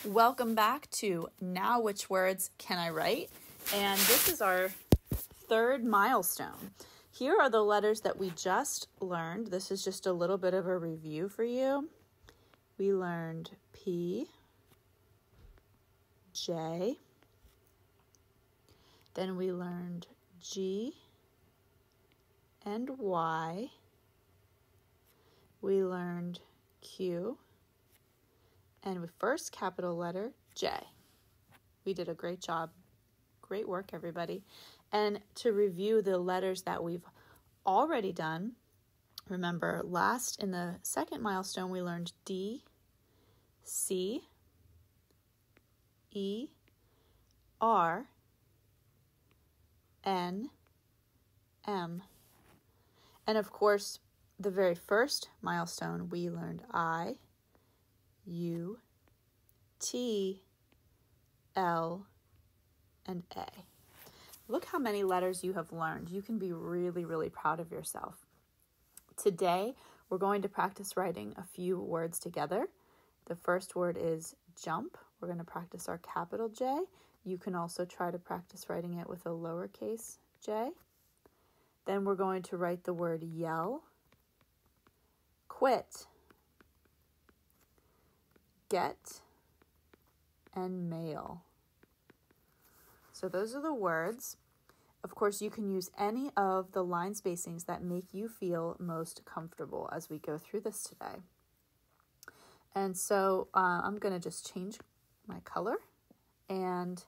Welcome back to Now Which Words Can I Write? And this is our third milestone. Here are the letters that we just learned. This is just a little bit of a review for you. We learned P, J, then we learned G and Y. We learned Q, and the first capital letter, J. We did a great job. Great work, everybody. And to review the letters that we've already done, remember in the second milestone, we learned D, C, E, R, N, M. And of course, the very first milestone, we learned I, U, T, L, and A. Look how many letters you have learned. You can be really, really proud of yourself. Today, we're going to practice writing a few words together. The first word is jump. We're going to practice our capital J. You can also try to practice writing it with a lowercase j. Then we're going to write the word yell, quit, get, and mail. So those are the words. Of course, you can use any of the line spacings that make you feel most comfortable as we go through this today. And so I'm going to just change my color, and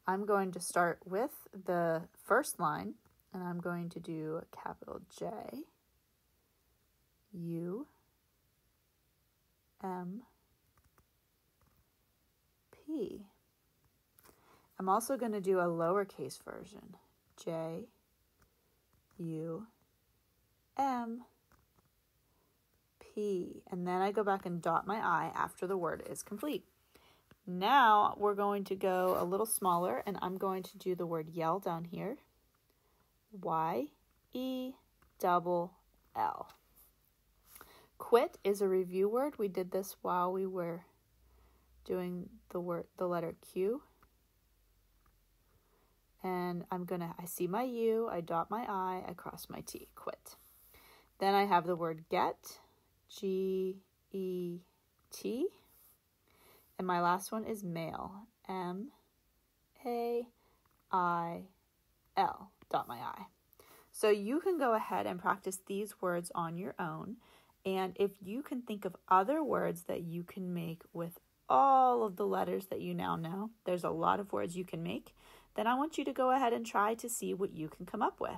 I'm going to start with the first line, and I'm going to do a capital J, U, M, P. I'm also going to do a lowercase version, J, U, M, P. And then I go back and dot my I after the word is complete. Now we're going to go a little smaller, and I'm going to do the word yell down here, Y, E, double, L. Quit is a review word. We did this while we were doing the letter Q. And I see my U, I dot my I, I cross my T, quit. Then I have the word get, G, E, T. And my last one is mail, M, A, I, L, dot my I. So you can go ahead and practice these words on your own. And if you can think of other words that you can make with all of the letters that you now know, there's a lot of words you can make, then I want you to go ahead and try to see what you can come up with.